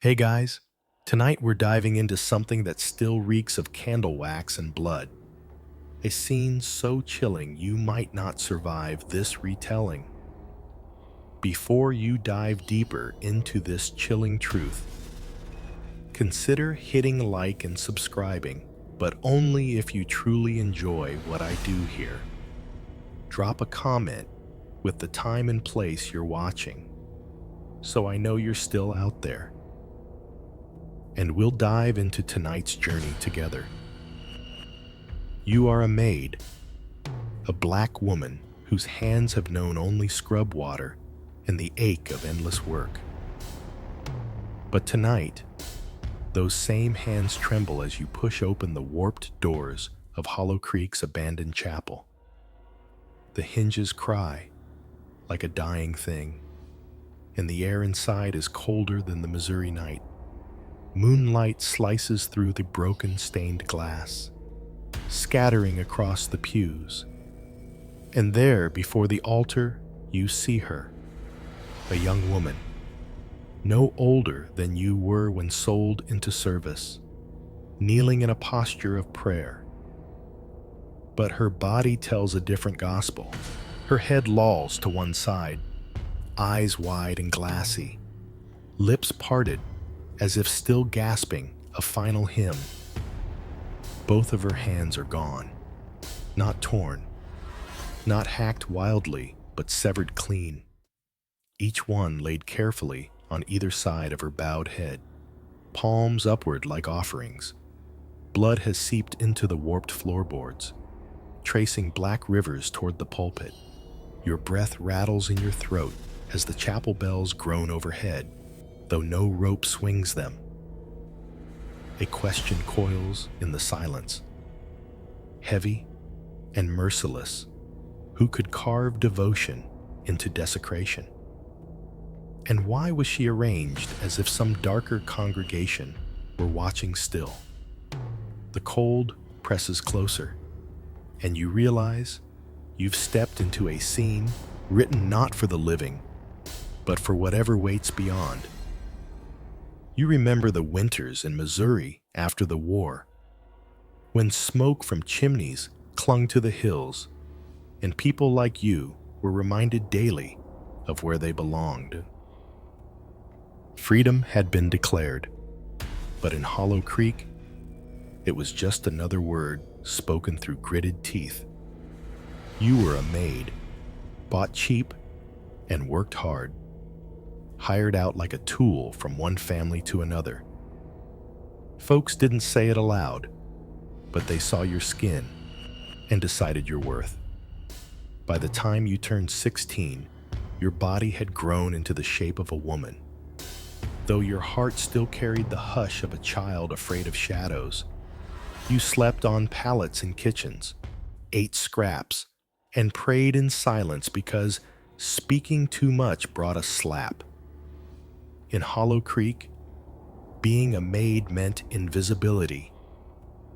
Hey guys, tonight we're diving into something that still reeks of candle wax and blood. A scene so chilling you might not survive this retelling. Before you dive deeper into this chilling truth, consider hitting like and subscribing, but only if you truly enjoy what I do here. Drop a comment with the time and place you're watching, so I know you're still out there. And we'll dive into tonight's journey together. You are a maid, a black woman whose hands have known only scrub water and the ache of endless work. But tonight, those same hands tremble as you push open the warped doors of Hollow Creek's abandoned chapel. The hinges cry like a dying thing, and the air inside is colder than the Missouri night. Moonlight slices through the broken stained glass, scattering across the pews. And there, before the altar, you see her, a young woman, no older than you were when sold into service, kneeling in a posture of prayer. But her body tells a different gospel. Her head lolls to one side, eyes wide and glassy, lips parted as if still gasping a final hymn. Both of her hands are gone, not torn, not hacked wildly, but severed clean, each one laid carefully on either side of her bowed head, palms upward like offerings. Blood has seeped into the warped floorboards, tracing black rivers toward the pulpit. Your breath rattles in your throat as the chapel bells groan overhead, though no rope swings them. A question coils in the silence, heavy and merciless. Who could carve devotion into desecration? And why was she arranged as if some darker congregation were watching still? The cold presses closer, and you realize you've stepped into a scene written not for the living, but for whatever waits beyond. You remember the winters in Missouri after the war, when smoke from chimneys clung to the hills, and people like you were reminded daily of where they belonged. Freedom had been declared, but in Hollow Creek, it was just another word spoken through gritted teeth. You were a maid, bought cheap and worked hard, hired out like a tool from one family to another. Folks didn't say it aloud, but they saw your skin and decided your worth. By the time you turned 16, your body had grown into the shape of a woman. Though your heart still carried the hush of a child afraid of shadows, you slept on pallets in kitchens, ate scraps, and prayed in silence because speaking too much brought a slap. In Hollow Creek, being a maid meant invisibility.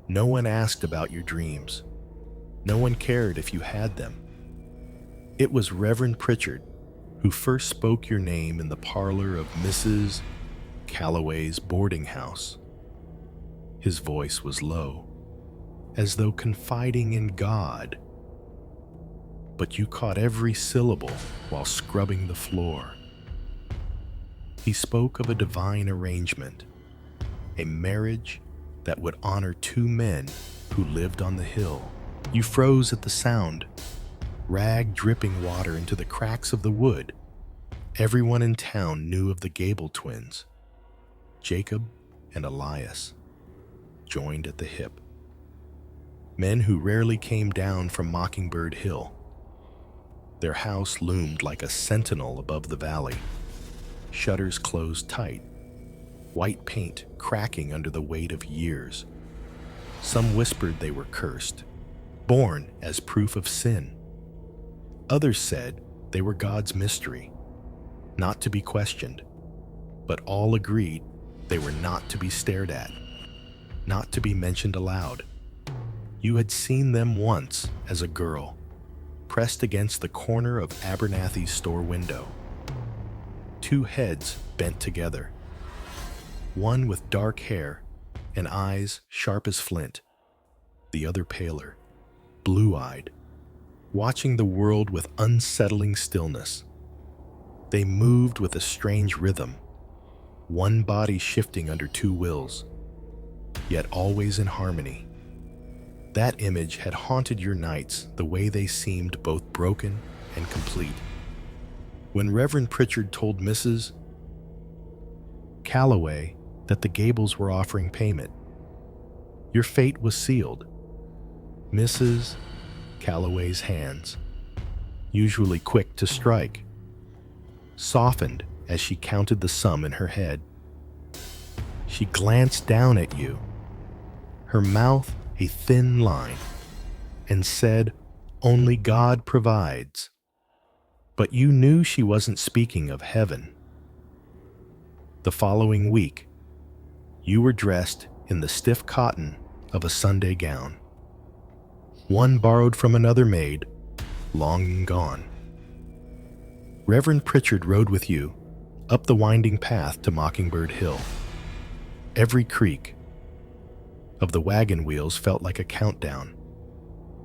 No one asked about your dreams. No one cared if you had them. It was Reverend Pritchard who first spoke your name in the parlor of Mrs. Calloway's boarding house. His voice was low, as though confiding in God. But you caught every syllable while scrubbing the floor. He spoke of a divine arrangement, a marriage that would honor two men who lived on the hill. You froze at the sound, rag dripping water into the cracks of the wood. Everyone in town knew of the Gable twins, Jacob and Elias, joined at the hip. Men who rarely came down from Mockingbird Hill. Their house loomed like a sentinel above the valley, shutters closed tight, white paint cracking under the weight of years. Some whispered they were cursed, born as proof of sin. Others said they were God's mystery, not to be questioned, but all agreed they were not to be stared at, not to be mentioned aloud. You had seen them once as a girl, pressed against the corner of Abernathy's store window. Two heads bent together, one with dark hair and eyes sharp as flint, the other paler, blue-eyed, watching the world with unsettling stillness. They moved with a strange rhythm, one body shifting under two wills, yet always in harmony. That image had haunted your nights the way they seemed both broken and complete. When Reverend Pritchard told Mrs. Calloway that the Gables were offering payment, your fate was sealed. Mrs. Calloway's hands, usually quick to strike, softened as she counted the sum in her head. She glanced down at you, her mouth a thin line, and said, "Only God provides." But you knew she wasn't speaking of heaven. The following week, you were dressed in the stiff cotton of a Sunday gown, one borrowed from another maid, long gone. Reverend Pritchard rode with you up the winding path to Mockingbird Hill. Every creak of the wagon wheels felt like a countdown,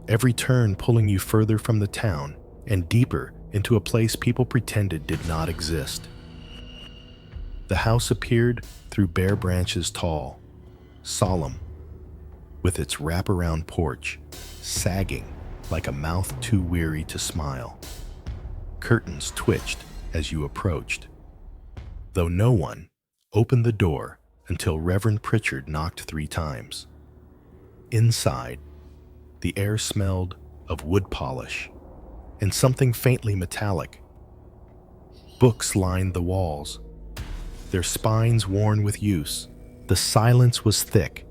every turn pulling you further from the town and deeper into a place people pretended did not exist. The house appeared through bare branches tall, solemn, with its wraparound porch sagging like a mouth too weary to smile. Curtains twitched as you approached, though no one opened the door until Reverend Pritchard knocked 3 times. Inside, the air smelled of wood polish and something faintly metallic. Books lined the walls, their spines worn with use. The silence was thick,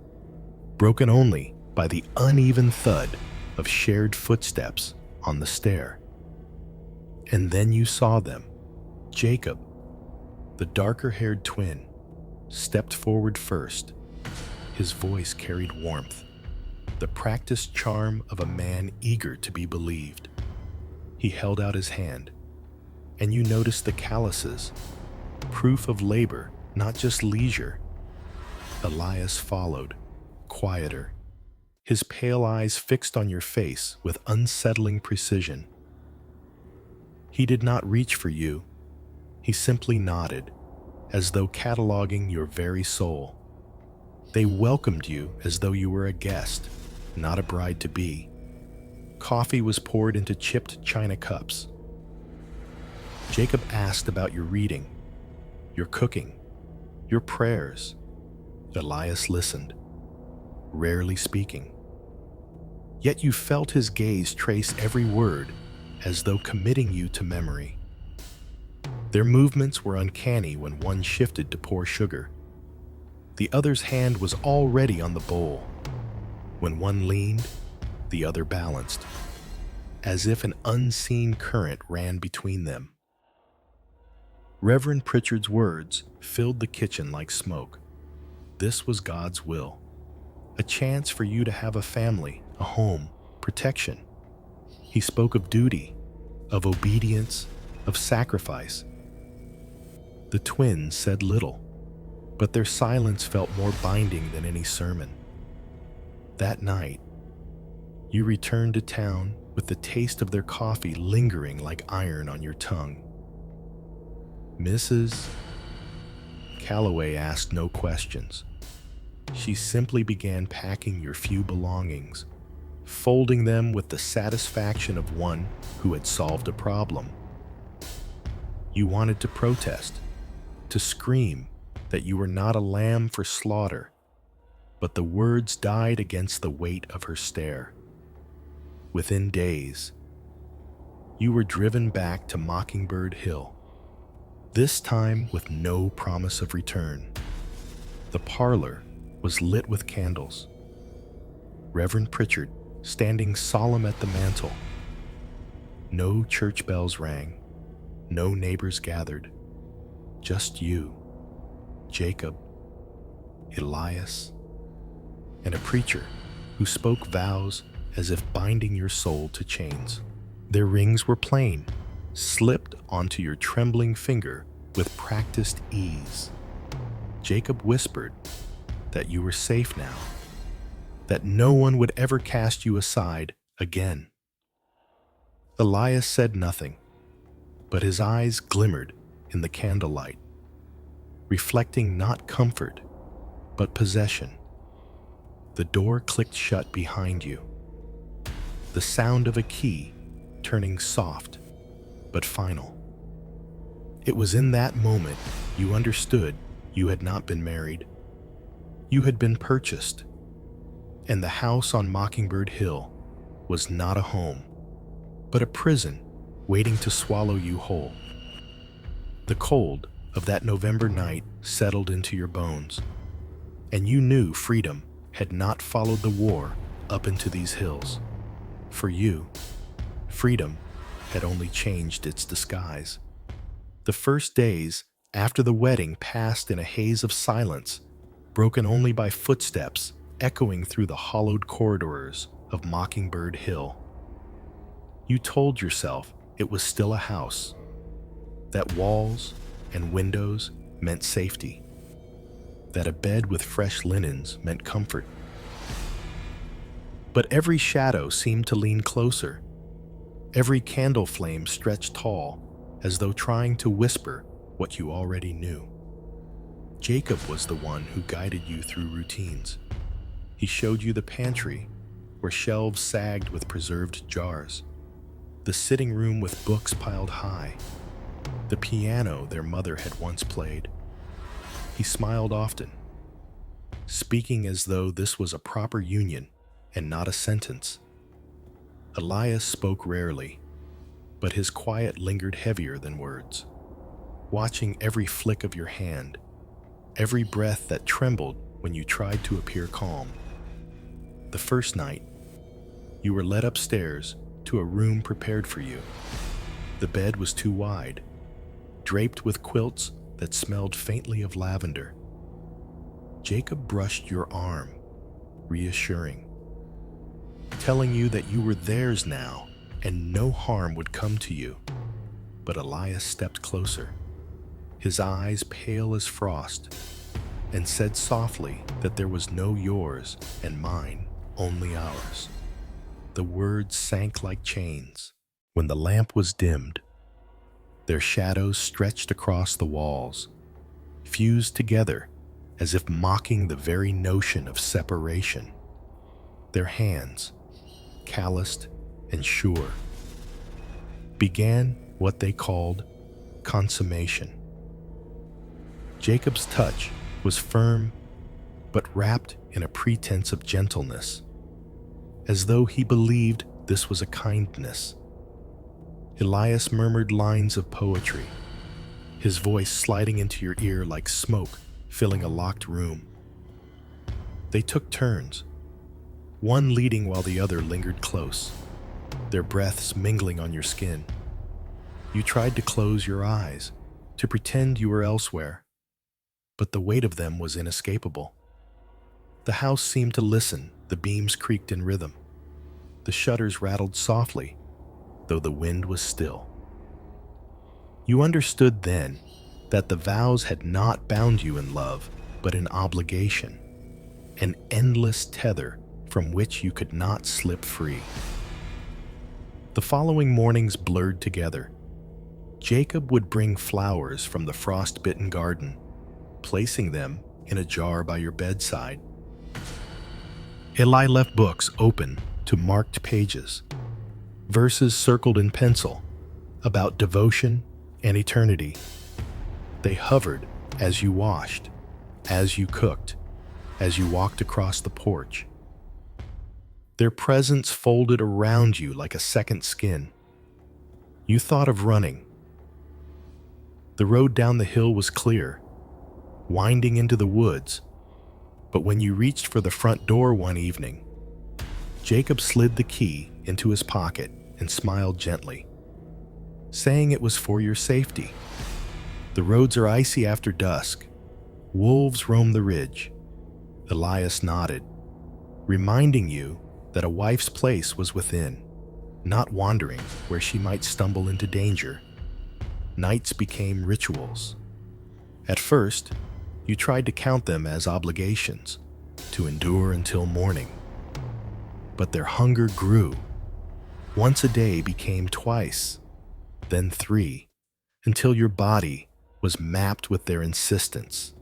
broken only by the uneven thud of shared footsteps on the stair. And then you saw them. Jacob, the darker-haired twin, stepped forward first. His voice carried warmth, the practiced charm of a man eager to be believed. He held out his hand, and you noticed the calluses, proof of labor, not just leisure. Elias followed, quieter, his pale eyes fixed on your face with unsettling precision. He did not reach for you. He simply nodded, as though cataloging your very soul. They welcomed you as though you were a guest, not a bride-to-be. Coffee was poured into chipped china cups. Jacob asked about your reading, your cooking, your prayers. Elias listened, rarely speaking. Yet you felt his gaze trace every word, as though committing you to memory. Their movements were uncanny when one shifted to pour sugar. The other's hand was already on the bowl. When one leaned, the other balanced, as if an unseen current ran between them. Reverend Pritchard's words filled the kitchen like smoke. This was God's will, a chance for you to have a family, a home, protection. He spoke of duty, of obedience, of sacrifice. The twins said little, but their silence felt more binding than any sermon. That night, you returned to town with the taste of their coffee lingering like iron on your tongue. Mrs. Calloway asked no questions. She simply began packing your few belongings, folding them with the satisfaction of one who had solved a problem. You wanted to protest, to scream that you were not a lamb for slaughter, but the words died against the weight of her stare. Within days, you were driven back to Mockingbird Hill, this time with no promise of return. The parlor was lit with candles. Reverend Pritchard standing solemn at the mantel. No church bells rang, no neighbors gathered, just you, Jacob, Elias, and a preacher who spoke vows as if binding your soul to chains. Their rings were plain, slipped onto your trembling finger with practiced ease. Jacob whispered that you were safe now, that no one would ever cast you aside again. Elias said nothing, but his eyes glimmered in the candlelight, reflecting not comfort, but possession. The door clicked shut behind you, the sound of a key turning soft but final. It was in that moment you understood you had not been married. You had been purchased, and the house on Mockingbird Hill was not a home, but a prison waiting to swallow you whole. The cold of that November night settled into your bones, and you knew freedom had not followed the war up into these hills. For you, freedom had only changed its disguise. The first days after the wedding passed in a haze of silence, broken only by footsteps echoing through the hollowed corridors of Mockingbird Hill. You told yourself it was still a house, that walls and windows meant safety, that a bed with fresh linens meant comfort. But every shadow seemed to lean closer. Every candle flame stretched tall, as though trying to whisper what you already knew. Jacob was the one who guided you through routines. He showed you the pantry, where shelves sagged with preserved jars, the sitting room with books piled high, the piano their mother had once played. He smiled often, speaking as though this was a proper union and not a sentence. Elias spoke rarely, but his quiet lingered heavier than words, watching every flick of your hand, every breath that trembled when you tried to appear calm. The first night, you were led upstairs to a room prepared for you. The bed was too wide, draped with quilts that smelled faintly of lavender. Jacob brushed your arm, reassuring, telling you that you were theirs now and no harm would come to you. But Elias stepped closer, his eyes pale as frost, and said softly that there was no yours and mine, only ours. The words sank like chains. When the lamp was dimmed, their shadows stretched across the walls, fused together as if mocking the very notion of separation. Their hands, calloused and sure, began what they called consummation. Jacob's touch was firm, but wrapped in a pretense of gentleness, as though he believed this was a kindness. Elias murmured lines of poetry, his voice sliding into your ear like smoke filling a locked room. They took turns, one leading while the other lingered close, their breaths mingling on your skin. You tried to close your eyes, to pretend you were elsewhere, but the weight of them was inescapable. The house seemed to listen, the beams creaked in rhythm. The shutters rattled softly, though the wind was still. You understood then that the vows had not bound you in love, but in obligation, an endless tether from which you could not slip free. The following mornings blurred together. Jacob would bring flowers from the frost-bitten garden, placing them in a jar by your bedside. Eli left books open to marked pages, verses circled in pencil about devotion and eternity. They hovered as you washed, as you cooked, as you walked across the porch. Their presence folded around you like a second skin. You thought of running. The road down the hill was clear, winding into the woods, but when you reached for the front door one evening, Jacob slid the key into his pocket and smiled gently, saying it was for your safety. The roads are icy after dusk. Wolves roam the ridge. Elias nodded, reminding you that a wife's place was within, not wandering where she might stumble into danger. Nights became rituals. At first, You tried to count them as obligations, to endure until morning. But their hunger grew. Once a day became twice, then 3, until your body was mapped with their insistence.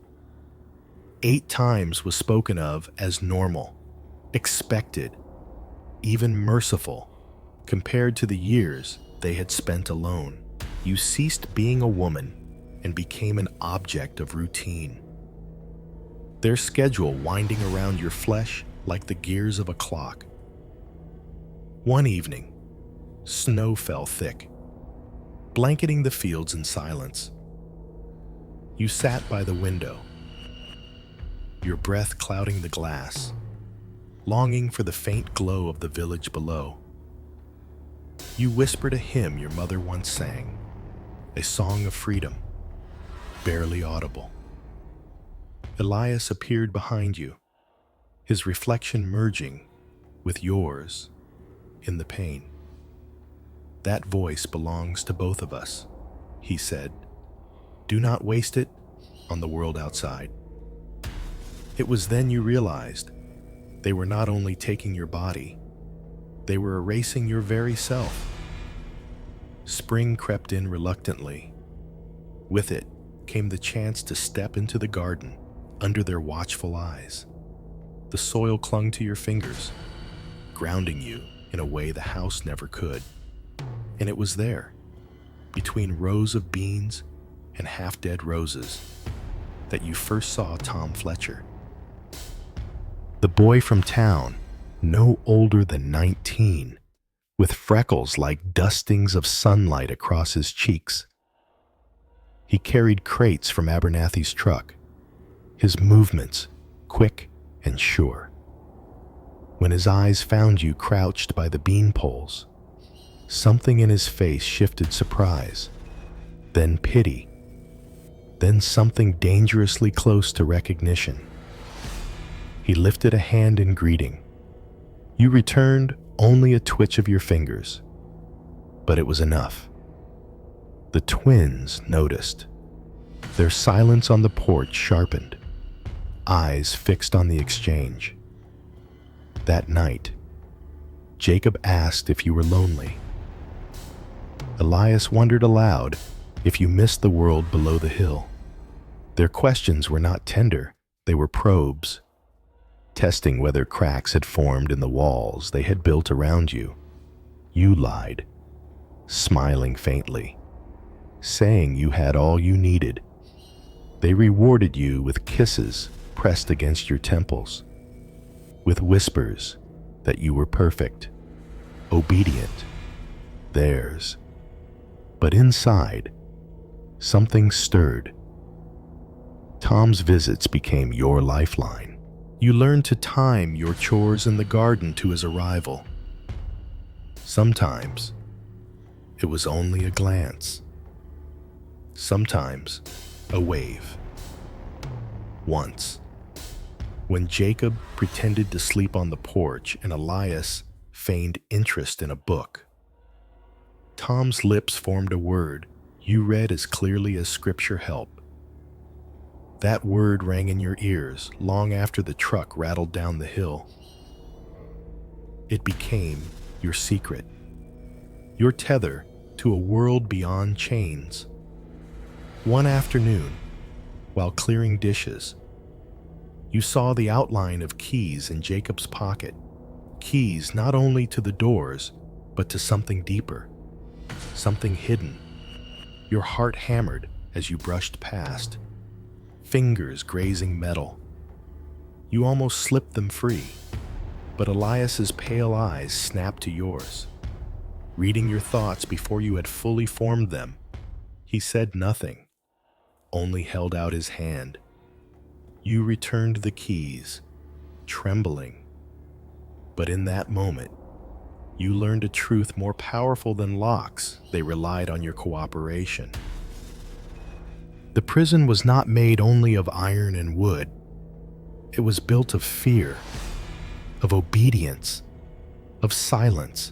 8 times was spoken of as normal, expected, even merciful, compared to the years they had spent alone. You ceased being a woman and became an object of routine. Their schedule winding around your flesh like the gears of a clock. One evening, snow fell thick, blanketing the fields in silence. You sat by the window, your breath clouding the glass, longing for the faint glow of the village below. You whispered a hymn your mother once sang, a song of freedom, barely audible. Elias appeared behind you, his reflection merging with yours in the pain. "That voice belongs to both of us," he said. "Do not waste it on the world outside." It was then you realized they were not only taking your body, they were erasing your very self. Spring crept in reluctantly. With it came the chance to step into the garden under their watchful eyes. The soil clung to your fingers, grounding you in a way the house never could. And it was there, between rows of beans and half-dead roses, that you first saw Tom Fletcher. The boy from town, no older than 19, with freckles like dustings of sunlight across his cheeks. He carried crates from Abernathy's truck, his movements quick and sure. When his eyes found you crouched by the bean poles, something in his face shifted surprise, then pity, then something dangerously close to recognition. He lifted a hand in greeting. You returned only a twitch of your fingers, but it was enough. The twins noticed. Their silence on the porch sharpened, eyes fixed on the exchange. That night, Jacob asked if you were lonely. Elias wondered aloud if you missed the world below the hill. Their questions were not tender, they were probes, testing whether cracks had formed in the walls they had built around you. You lied, smiling faintly, saying you had all you needed. They rewarded you with kisses pressed against your temples, with whispers that you were perfect, obedient, theirs. But inside, something stirred. Tom's visits became your lifeline. You learned to time your chores in the garden to his arrival. Sometimes, it was only a glance. Sometimes, a wave. Once, when Jacob pretended to sleep on the porch and Elias feigned interest in a book, Tom's lips formed a word you read as clearly as scripture help. That word rang in your ears long after the truck rattled down the hill. It became your secret, your tether to a world beyond chains. One afternoon, while clearing dishes, you saw the outline of keys in Jacob's pocket, keys not only to the doors, but to something deeper, something hidden. Your heart hammered as you brushed past, fingers grazing metal. You almost slipped them free, but Elias's pale eyes snapped to yours. Reading your thoughts before you had fully formed them, he said nothing, only held out his hand. You returned the keys, trembling. But in that moment, you learned a truth more powerful than locks. They relied on your cooperation. The prison was not made only of iron and wood. It was built of fear, of obedience, of silence.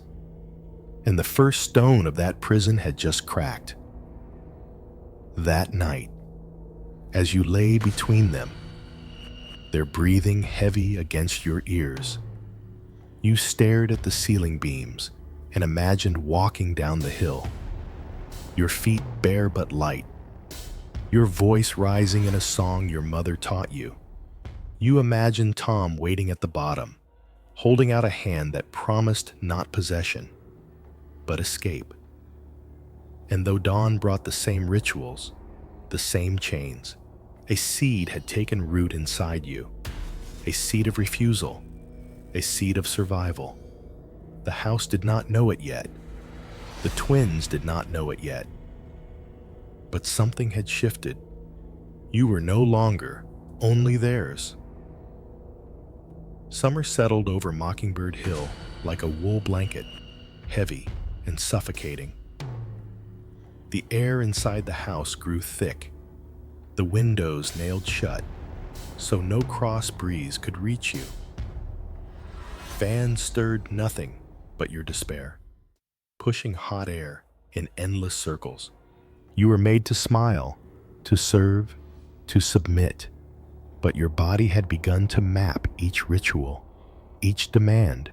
And the first stone of that prison had just cracked. That night, As you lay between them, their breathing heavy against your ears, you stared at the ceiling beams and imagined walking down the hill, your feet bare but light, your voice rising in a song your mother taught you. You imagined Tom waiting at the bottom, holding out a hand that promised not possession, but escape. And though dawn brought the same rituals, the same chains, a seed had taken root inside you, a seed of refusal, a seed of survival. The house did not know it yet. The twins did not know it yet. But something had shifted. You were no longer only theirs. Summer settled over Mockingbird Hill like a wool blanket, heavy and suffocating. The air inside the house grew thick, the windows nailed shut, so no cross breeze could reach you. Fans stirred nothing but your despair, pushing hot air in endless circles. You were made to smile, to serve, to submit, but your body had begun to map each ritual, each demand,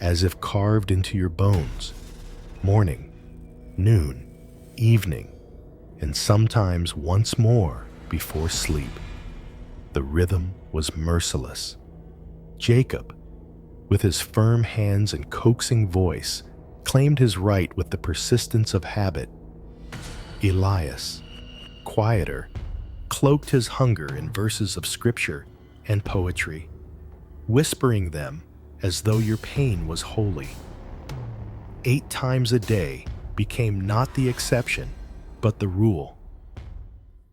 as if carved into your bones. Morning, noon, evening, and sometimes once more before sleep. The rhythm was merciless. Jacob, with his firm hands and coaxing voice, claimed his right with the persistence of habit. Elias, quieter, cloaked his hunger in verses of scripture and poetry, whispering them as though your pain was holy. 8 times a day became not the exception, but the rule.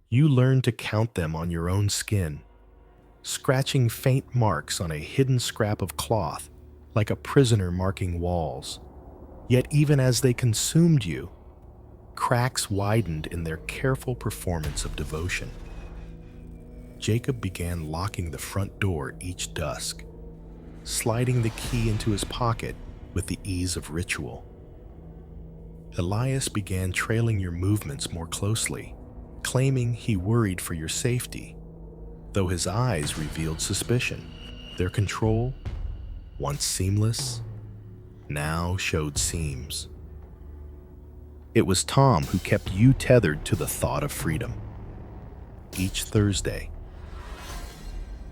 You learned to count them on your own skin, scratching faint marks on a hidden scrap of cloth, like a prisoner marking walls. Yet even as they consumed you, cracks widened in their careful performance of devotion. Jacob began locking the front door each dusk, sliding the key into his pocket with the ease of ritual. Elias began trailing your movements more closely, claiming he worried for your safety, though his eyes revealed suspicion. Their control, once seamless, now showed seams. It was Tom who kept you tethered to the thought of freedom. Each Thursday,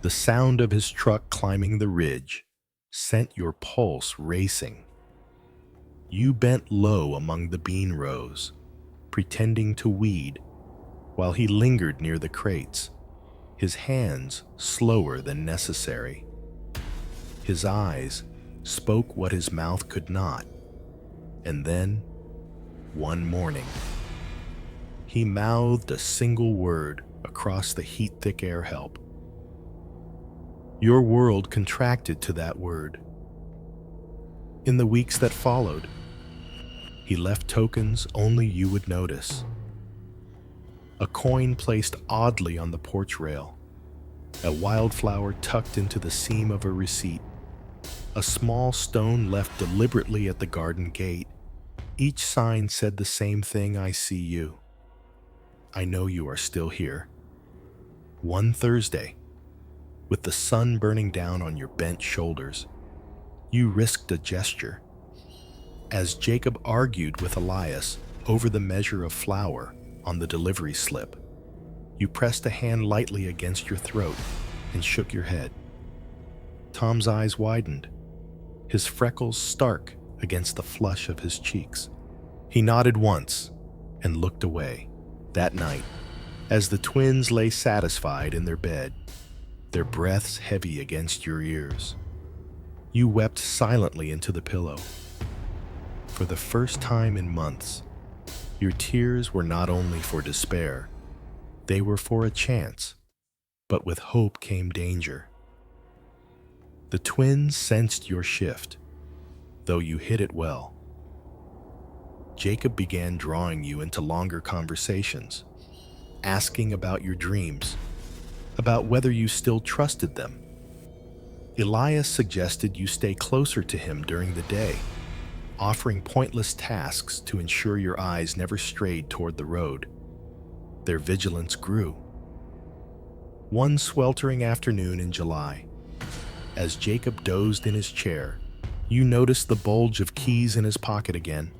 the sound of his truck climbing the ridge sent your pulse racing. You bent low among the bean rows, pretending to weed, while he lingered near the crates, his hands slower than necessary. His eyes spoke what his mouth could not. And then, one morning, he mouthed a single word across the heat-thick air help. Your world contracted to that word. In the weeks that followed, he left tokens only you would notice. A coin placed oddly on the porch rail, a wildflower tucked into the seam of a receipt, a small stone left deliberately at the garden gate. Each sign said the same thing: I see you. I know you are still here. One Thursday, with the sun burning down on your bent shoulders, you risked a gesture. As Jacob argued with Elias over the measure of flour on the delivery slip, you pressed a hand lightly against your throat and shook your head. Tom's eyes widened, his freckles stark against the flush of his cheeks. He nodded once and looked away. That night, as the twins lay satisfied in their bed, their breaths heavy against your ears, you wept silently into the pillow. For the first time in months, your tears were not only for despair, they were for a chance, but with hope came danger. The twins sensed your shift, though you hid it well. Jacob began drawing you into longer conversations, asking about your dreams, about whether you still trusted them. Elias suggested you stay closer to him during the day, offering pointless tasks to ensure your eyes never strayed toward the road. Their vigilance grew. One sweltering afternoon in July, as Jacob dozed in his chair, you noticed the bulge of keys in his pocket again.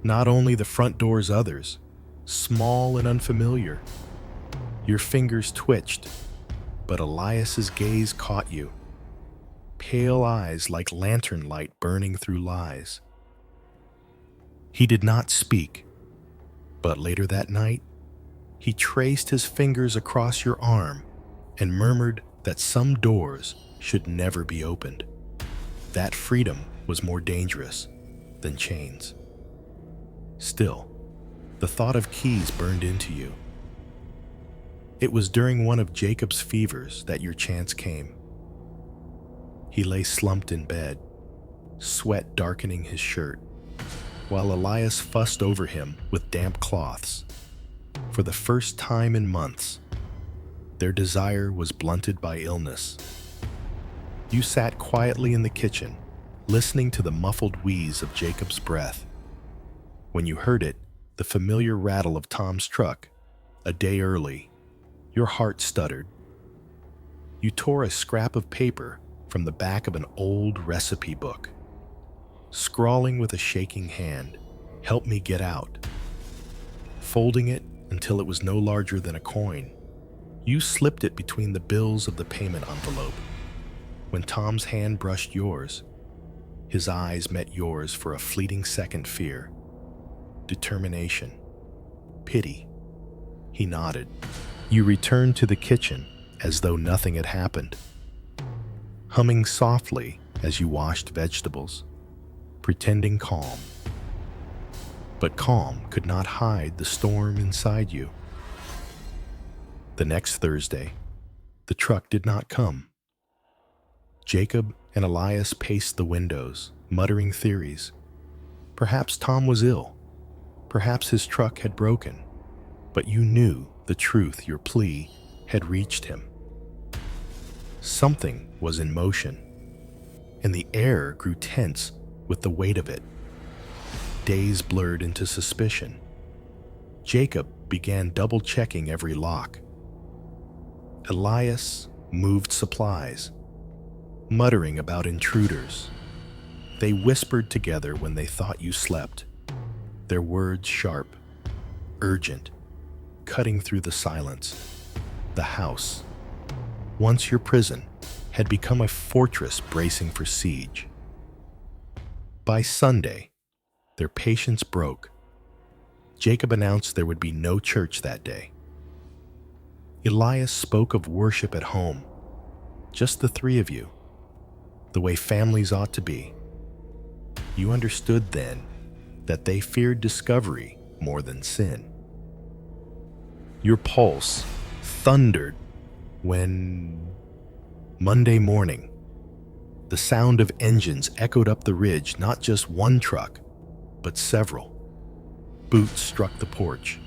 Not only the front door's others, small and unfamiliar. Your fingers twitched, but Elias's gaze caught you. Pale eyes like lantern light burning through lies. He did not speak, but later that night, he traced his fingers across your arm and murmured that some doors should never be opened. That freedom was more dangerous than chains. Still, the thought of keys burned into you. It was during one of Jacob's fevers that your chance came. He lay slumped in bed, sweat darkening his shirt, while Elias fussed over him with damp cloths. For the first time in months, their desire was blunted by illness. You sat quietly in the kitchen, listening to the muffled wheeze of Jacob's breath. When you heard it, the familiar rattle of Tom's truck, a day early, your heart stuttered. You tore a scrap of paper from the back of an old recipe book. Scrawling with a shaking hand, "Help me get out." Folding it until it was no larger than a coin, you slipped it between the bills of the payment envelope. When Tom's hand brushed yours, his eyes met yours for a fleeting second: fear, determination, pity. He nodded. You returned to the kitchen as though nothing had happened, humming softly as you washed vegetables, pretending calm. But calm could not hide the storm inside you. The next Thursday, the truck did not come. Jacob and Elias paced the windows, muttering theories. Perhaps Tom was ill. Perhaps his truck had broken. But you knew the truth. Your plea had reached him. Something was in motion, and the air grew tense with the weight of it. Days blurred into suspicion. Jacob began double-checking every lock. Elias moved supplies, muttering about intruders. They whispered together when they thought you slept, their words sharp, urgent, cutting through the silence. The house, once your prison, had become a fortress bracing for siege. By Sunday, their patience broke. Jacob announced there would be no church that day. Elias spoke of worship at home, just the three of you, the way families ought to be. You understood then that they feared discovery more than sin. Your pulse thundered when, Monday morning, the sound of engines echoed up the ridge, not just one truck, but several. Boots struck the porch.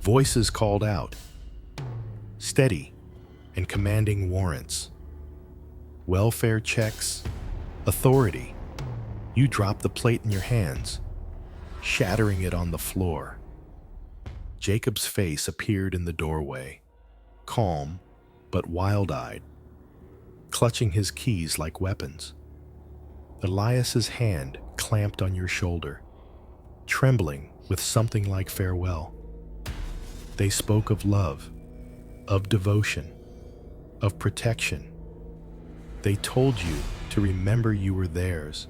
Voices called out, steady and commanding warrants. Welfare checks, authority. You dropped the plate in your hands, shattering it on the floor. Jacob's face appeared in the doorway, calm but wild-eyed, clutching his keys like weapons. Elias's hand clamped on your shoulder, trembling with something like farewell. They spoke of love, of devotion, of protection. They told you to remember you were theirs,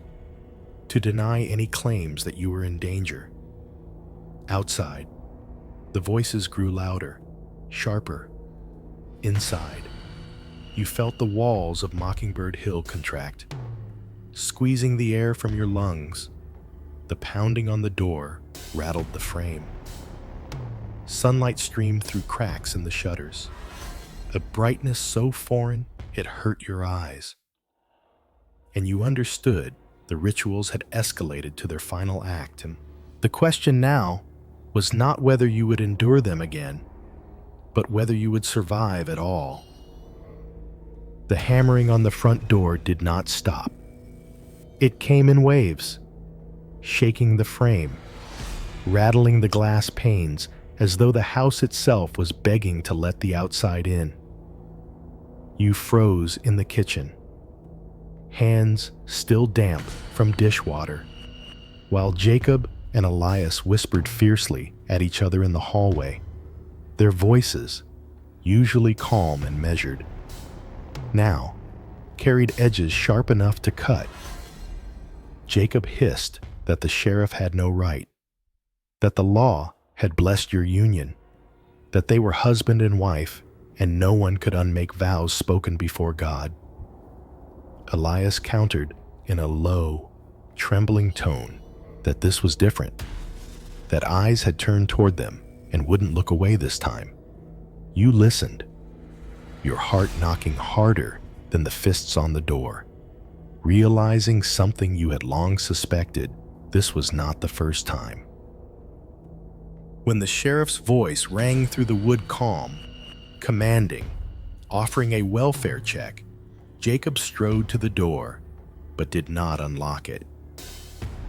to deny any claims that you were in danger. Outside, the voices grew louder, sharper. Inside, you felt the walls of Mockingbird Hill contract, squeezing the air from your lungs. The pounding on the door rattled the frame. Sunlight streamed through cracks in the shutters, a brightness so foreign it hurt your eyes. And you understood the rituals had escalated to their final act, and the question now was not whether you would endure them again, but whether you would survive at all. The hammering on the front door did not stop. It came in waves, shaking the frame, rattling the glass panes, as though the house itself was begging to let the outside in. You froze in the kitchen, hands still damp from dishwater, while Jacob and Elias whispered fiercely at each other in the hallway, their voices, usually calm and measured, now carried edges sharp enough to cut. Jacob hissed that the sheriff had no right, that the law had blessed your union, that they were husband and wife, and no one could unmake vows spoken before God. Elias countered in a low, trembling tone that this was different, that eyes had turned toward them and wouldn't look away this time. You listened, your heart knocking harder than the fists on the door, realizing something you had long suspected: this was not the first time. When the sheriff's voice rang through the wood calm, commanding, offering a welfare check, Jacob strode to the door, but did not unlock it.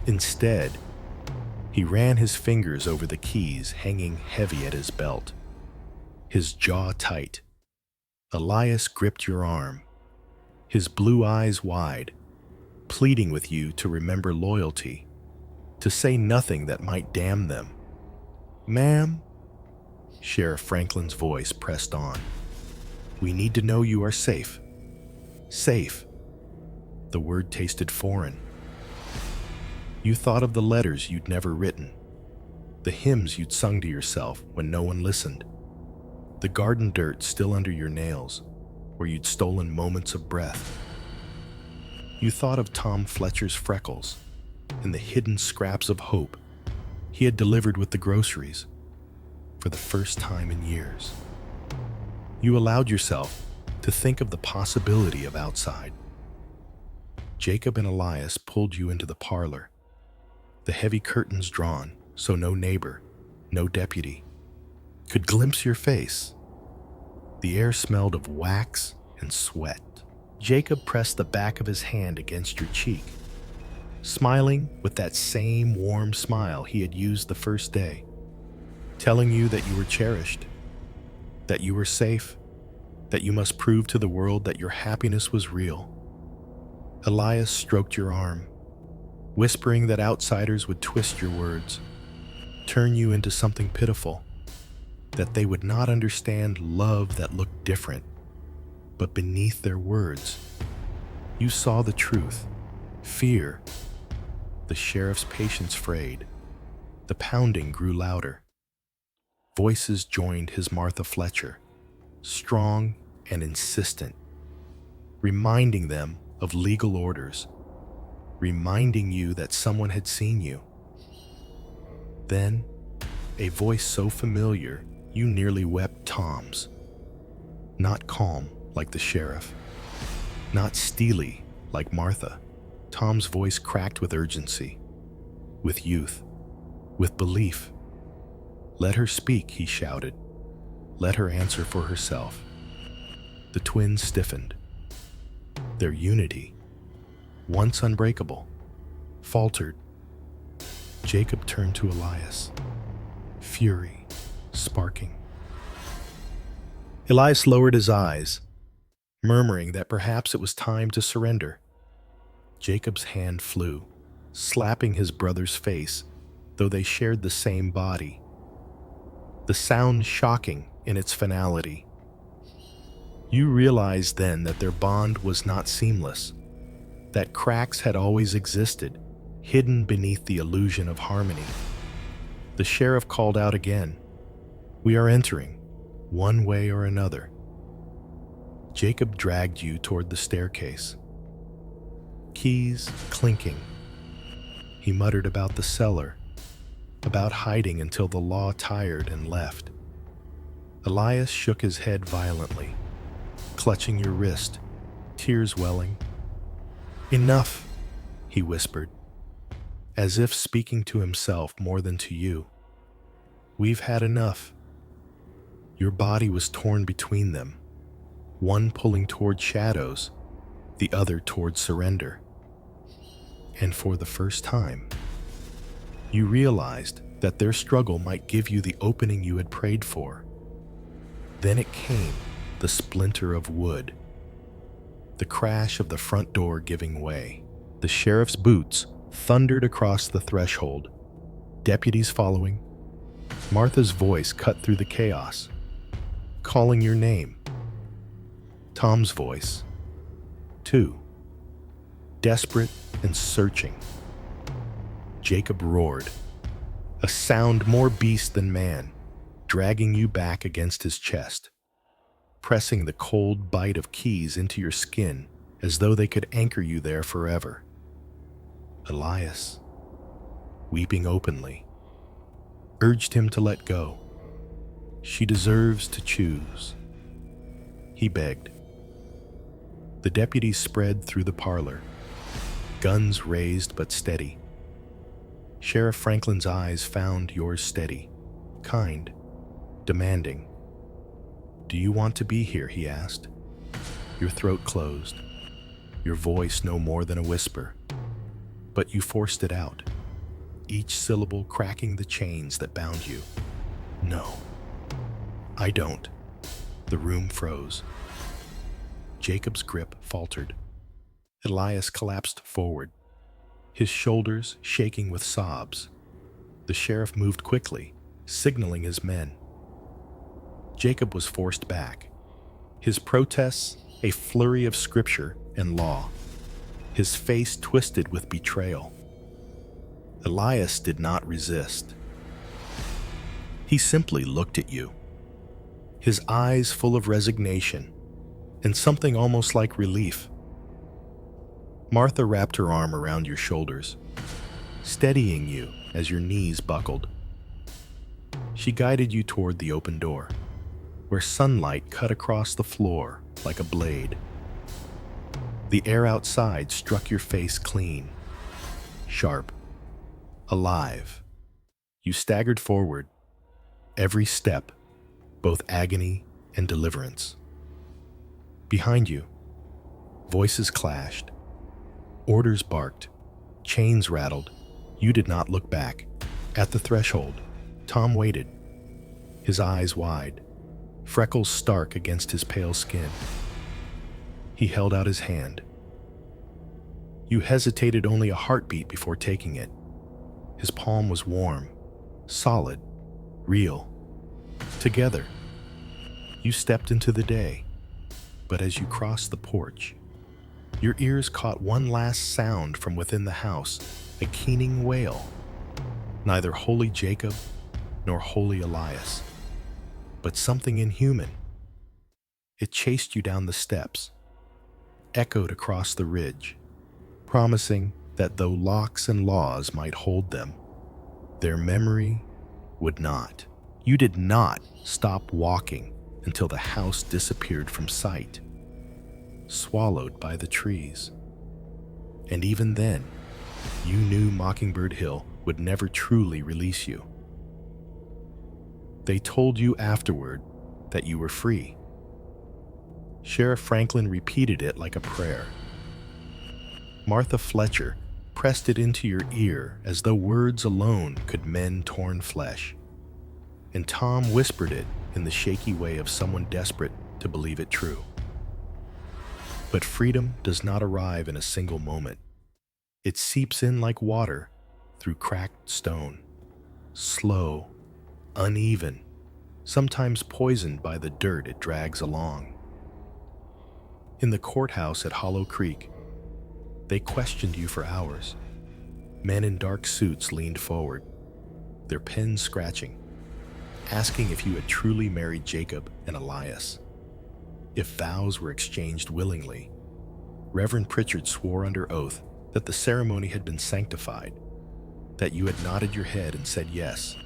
Instead, he ran his fingers over the keys hanging heavy at his belt, his jaw tight. Elias gripped your arm, his blue eyes wide, pleading with you to remember loyalty, to say nothing that might damn them. "Ma'am," Sheriff Franklin's voice pressed on, "we need to know you are safe." Safe. The word tasted foreign. You thought of the letters you'd never written, the hymns you'd sung to yourself when no one listened, the garden dirt still under your nails, where you'd stolen moments of breath. You thought of Tom Fletcher's freckles and the hidden scraps of hope he had delivered with the groceries for the first time in years. You allowed yourself to think of the possibility of outside. Jacob and Elias pulled you into the parlor, the heavy curtains drawn so no neighbor, no deputy, could glimpse your face. The air smelled of wax and sweat. Jacob pressed the back of his hand against your cheek, smiling with that same warm smile he had used the first day, telling you that you were cherished, that you were safe, that you must prove to the world that your happiness was real. Elias stroked your arm, whispering that outsiders would twist your words, turn you into something pitiful, that they would not understand love that looked different. But beneath their words, you saw the truth, fear. The sheriff's patience frayed. The pounding grew louder. Voices joined his Martha Fletcher, strong and insistent, reminding them of legal orders, reminding you that someone had seen you. Then, a voice so familiar you nearly wept Tom's. Not calm like the sheriff, not steely like Martha. Tom's voice cracked with urgency, with youth, with belief. "Let her speak," he shouted. "Let her answer for herself." The twins stiffened. Their unity, once unbreakable, faltered. Jacob turned to Elias, fury sparking. Elias lowered his eyes, murmuring that perhaps it was time to surrender. Jacob's hand flew, slapping his brother's face, though they shared the same body. The sound shocking in its finality. You realized then that their bond was not seamless, that cracks had always existed, hidden beneath the illusion of harmony. The sheriff called out again, "We are entering, one way or another." Jacob dragged you toward the staircase. Keys clinking. He muttered about the cellar, about hiding until the law tired and left. Elias shook his head violently, clutching your wrist, tears welling. "Enough," he whispered, as if speaking to himself more than to you. "We've had enough." Your body was torn between them, one pulling toward shadows, the other toward surrender. And for the first time, you realized that their struggle might give you the opening you had prayed for. Then it came, the splinter of wood, the crash of the front door giving way. The sheriff's boots thundered across the threshold, deputies following. Martha's voice cut through the chaos, calling your name. Tom's voice, too, desperate and searching. Jacob roared, a sound more beast than man, dragging you back against his chest, pressing the cold bite of keys into your skin as though they could anchor you there forever. Elias, weeping openly, urged him to let go. She deserves to choose, he begged. The deputies spread through the parlor, guns raised but steady. Sheriff Franklin's eyes found yours steady, kind, demanding. "Do you want to be here?" he asked. Your throat closed, your voice no more than a whisper. But you forced it out, each syllable cracking the chains that bound you. "No, I don't." The room froze. Jacob's grip faltered. Elias collapsed forward, his shoulders shaking with sobs. The sheriff moved quickly, signaling his men. Jacob was forced back, his protests a flurry of scripture and law, his face twisted with betrayal. Elias did not resist. He simply looked at you, his eyes full of resignation and something almost like relief. Martha wrapped her arm around your shoulders, steadying you as your knees buckled. She guided you toward the open door, where sunlight cut across the floor like a blade. The air outside struck your face clean, sharp, alive. You staggered forward, every step, both agony and deliverance. Behind you, voices clashed, orders barked, chains rattled. You did not look back. At the threshold, Tom waited, his eyes wide, freckles stark against his pale skin. He held out his hand. You hesitated only a heartbeat before taking it. His palm was warm, solid, real. Together, you stepped into the day. But as you crossed the porch, your ears caught one last sound from within the house, a keening wail. Neither holy Jacob nor holy Elias, but something inhuman. It chased you down the steps, echoed across the ridge, promising that though locks and laws might hold them, their memory would not. You did not stop walking until the house disappeared from sight, swallowed by the trees. And even then, you knew Mockingbird Hill would never truly release you. They told you afterward that you were free. Sheriff Franklin repeated it like a prayer. Martha Fletcher pressed it into your ear as though words alone could mend torn flesh. And Tom whispered it in the shaky way of someone desperate to believe it true. But freedom does not arrive in a single moment. It seeps in like water through cracked stone, slow, uneven, sometimes poisoned by the dirt it drags along. In the courthouse at Hollow Creek, they questioned you for hours. Men in dark suits leaned forward, their pens scratching, asking if you had truly married Jacob and Elias. If vows were exchanged willingly, Reverend Pritchard swore under oath that the ceremony had been sanctified, that you had nodded your head and said yes.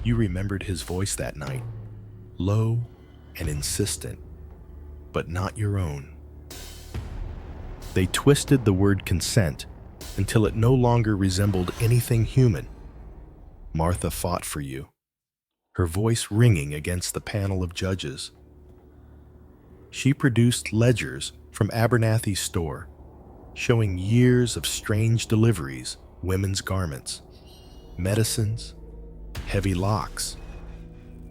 You remembered his voice that night, low and insistent, but not your own. They twisted the word consent until it no longer resembled anything human. Martha fought for you, her voice ringing against the panel of judges. She produced ledgers from Abernathy's store, showing years of strange deliveries, women's garments, medicines, heavy locks,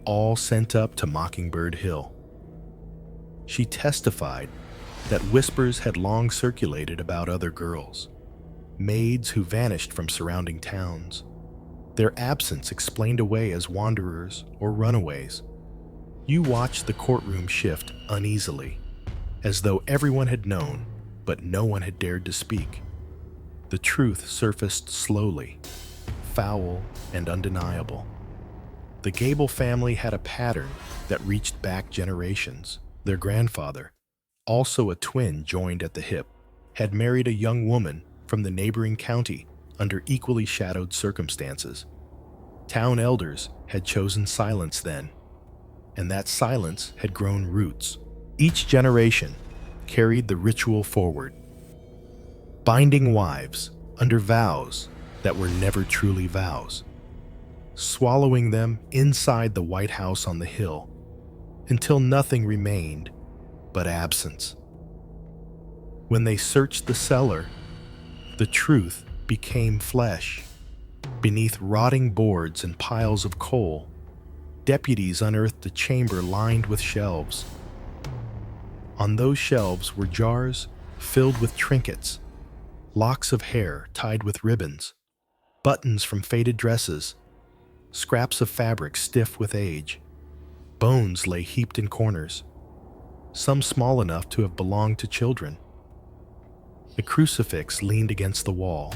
all sent up to Mockingbird Hill. She testified that whispers had long circulated about other girls, maids who vanished from surrounding towns, their absence explained away as wanderers or runaways. You watched the courtroom shift uneasily, as though everyone had known, but no one had dared to speak. The truth surfaced slowly, foul and undeniable. The Gable family had a pattern that reached back generations. Their grandfather, also a twin joined at the hip, had married a young woman from the neighboring county under equally shadowed circumstances. Town elders had chosen silence then, and that silence had grown roots. Each generation carried the ritual forward, binding wives under vows that were never truly vows, swallowing them inside the White House on the hill until nothing remained but absence. When they searched the cellar, the truth became flesh. Beneath rotting boards and piles of coal, deputies unearthed a chamber lined with shelves. On those shelves were jars filled with trinkets, locks of hair tied with ribbons, buttons from faded dresses, scraps of fabric stiff with age. Bones lay heaped in corners, some small enough to have belonged to children. A crucifix leaned against the wall,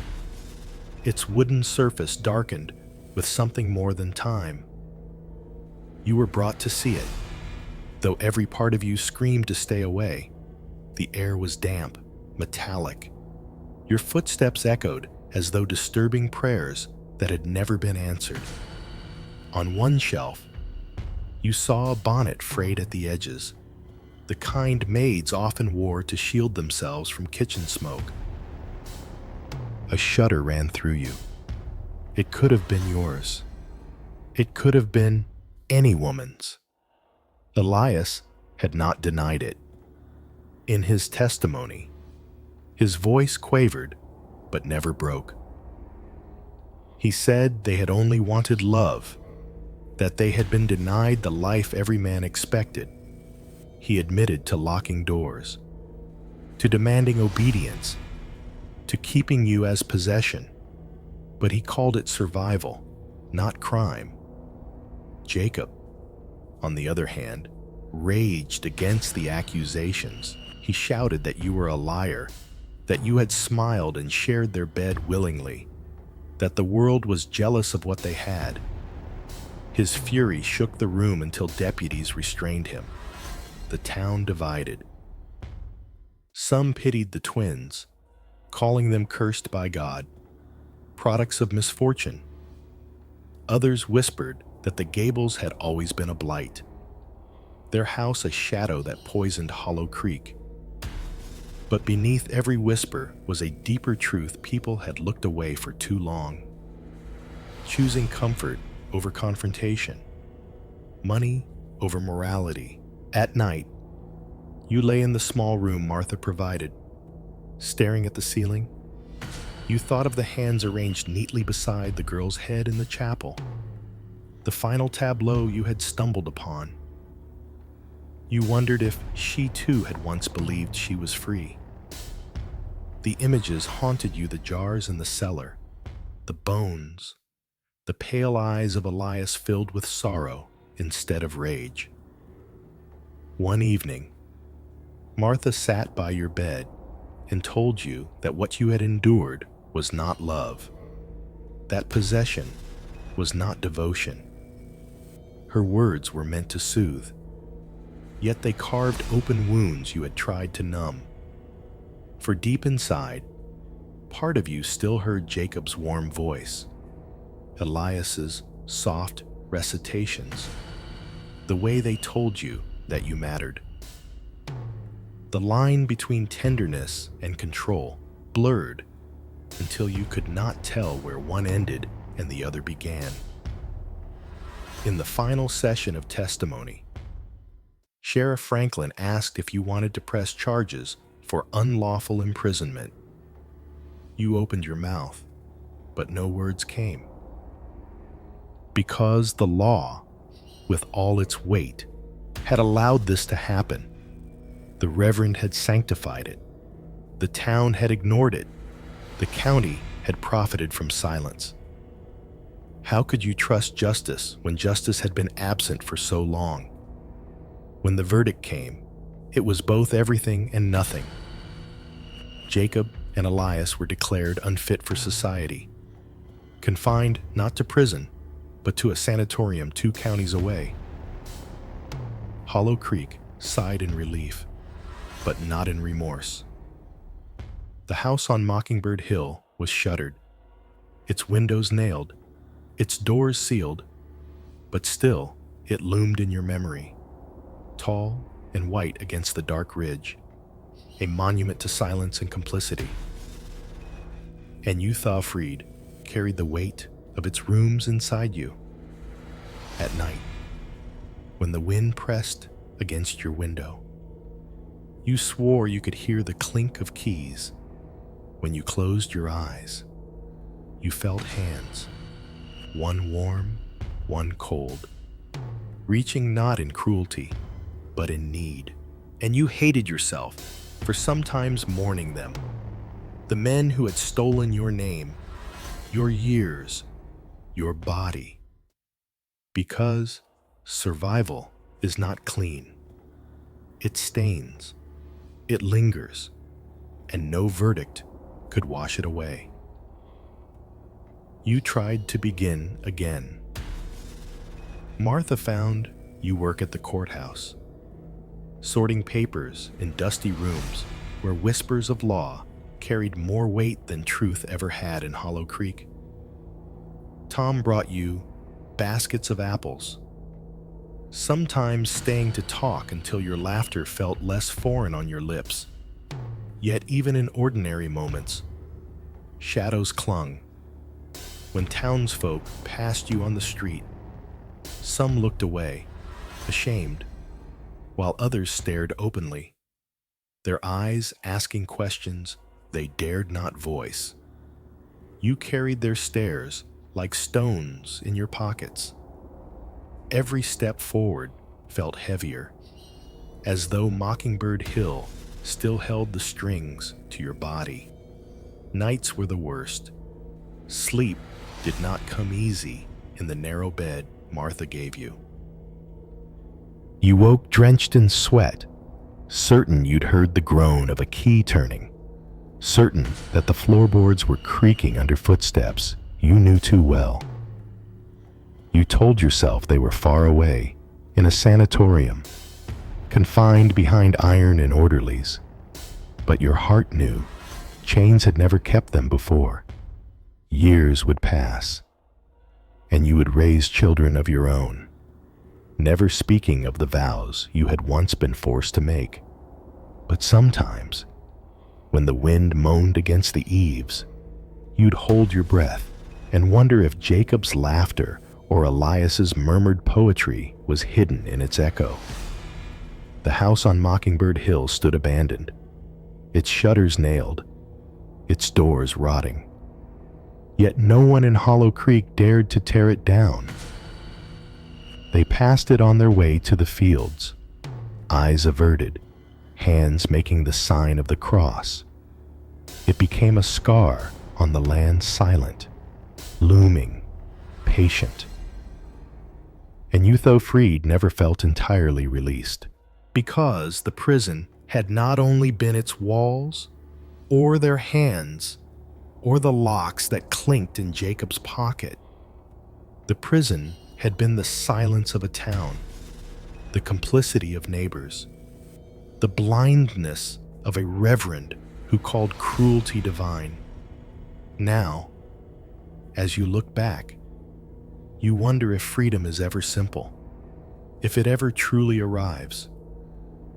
its wooden surface darkened with something more than time. You were brought to see it, though every part of you screamed to stay away. The air was damp, metallic. Your footsteps echoed as though disturbing prayers that had never been answered. On one shelf, you saw a bonnet frayed at the edges, the kind maids often wore to shield themselves from kitchen smoke. A shudder ran through you. It could have been yours. It could have been any woman's. Elias had not denied it. In his testimony, his voice quavered but never broke. He said they had only wanted love, that they had been denied the life every man expected. He admitted to locking doors, to demanding obedience, to keeping you as possession, but he called it survival, not crime. Jacob, on the other hand, raged against the accusations. He shouted that you were a liar, that you had smiled and shared their bed willingly, that the world was jealous of what they had. His fury shook the room until deputies restrained him. The town divided. Some pitied the twins, calling them cursed by God, products of misfortune. Others whispered that the Gables had always been a blight, their house a shadow that poisoned Hollow Creek. But beneath every whisper was a deeper truth people had looked away for too long, choosing comfort over confrontation, money over morality. At night, you lay in the small room Martha provided, staring at the ceiling. You thought of the hands arranged neatly beside the girl's head in the chapel, the final tableau you had stumbled upon. You wondered if she too had once believed she was free. The images haunted you, the jars in the cellar, the bones, the pale eyes of Elias filled with sorrow instead of rage. One evening, Martha sat by your bed and told you that what you had endured was not love, that possession was not devotion. Her words were meant to soothe, yet they carved open wounds you had tried to numb. For deep inside, part of you still heard Jacob's warm voice, Elias's soft recitations, the way they told you that you mattered. The line between tenderness and control blurred until you could not tell where one ended and the other began. In the final session of testimony, Sheriff Franklin asked if you wanted to press charges for unlawful imprisonment. You opened your mouth, but no words came. because the law, with all its weight, had allowed this to happen. The Reverend had sanctified it. The town had ignored it. The county had profited from silence. How could you trust justice when justice had been absent for so long? When the verdict came, it was both everything and nothing. Jacob and Elias were declared unfit for society, confined not to prison, but to a sanatorium 2 counties away. Hollow Creek sighed in relief, but not in remorse. The house on Mockingbird Hill was shuttered, its windows nailed, its doors sealed, but still it loomed in your memory, tall and white against the dark ridge, a monument to silence and complicity. And you, Thawfried, carried the weight of its rooms inside you. At night, when the wind pressed against your window, you swore you could hear the clink of keys. When you closed your eyes, you felt hands, one warm, one cold, reaching not in cruelty, but in need. And you hated yourself for sometimes mourning them, the men who had stolen your name, your years, your body. Because survival is not clean. It stains, it lingers, and no verdict could wash it away. You tried to begin again. Martha found you work at the courthouse, sorting papers in dusty rooms where whispers of law carried more weight than truth ever had in Hollow Creek. Tom brought you baskets of apples, sometimes staying to talk until your laughter felt less foreign on your lips. Yet even in ordinary moments, shadows clung. When townsfolk passed you on the street, some looked away, ashamed, while others stared openly, their eyes asking questions they dared not voice. You carried their stares like stones in your pockets. Every step forward felt heavier, as though Mockingbird Hill still held the strings to your body. Nights were the worst. Sleep did not come easy in the narrow bed Martha gave you. You woke drenched in sweat, certain you'd heard the groan of a key turning, certain that the floorboards were creaking under footsteps you knew too well. You told yourself they were far away, in a sanatorium, confined behind iron and orderlies, but your heart knew chains had never kept them before. Years would pass, and you would raise children of your own, never speaking of the vows you had once been forced to make. But sometimes, when the wind moaned against the eaves, you'd hold your breath and wonder if Jacob's laughter or Elias's murmured poetry was hidden in its echo. The house on Mockingbird Hill stood abandoned, its shutters nailed, its doors rotting. Yet no one in Hollow Creek dared to tear it down. They passed it on their way to the fields, eyes averted, hands making the sign of the cross. It became a scar on the land, silent, looming, patient. And Thawfried never felt entirely released, because the prison had not only been its walls, or their hands, or the locks that clinked in Jacob's pocket. The prison had been the silence of a town, the complicity of neighbors, the blindness of a reverend who called cruelty divine. Now, as you look back, you wonder if freedom is ever simple, if it ever truly arrives,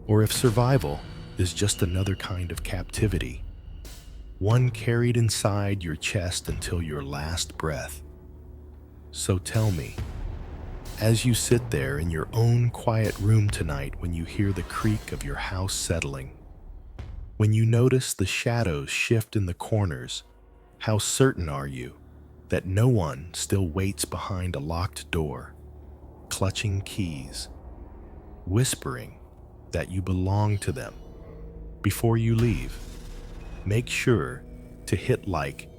or if survival is just another kind of captivity, one carried inside your chest until your last breath. So tell me, as you sit there in your own quiet room tonight, when you hear the creak of your house settling, when you notice the shadows shift in the corners, how certain are you that no one still waits behind a locked door, clutching keys, whispering that you belong to them. Before you leave, make sure to hit like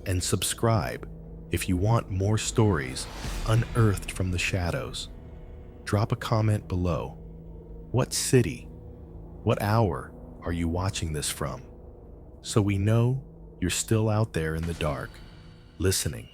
and subscribe if you want more stories unearthed from the shadows. Drop a comment below. What city, what hour are you watching this from? So we know you're still out there in the dark, listening.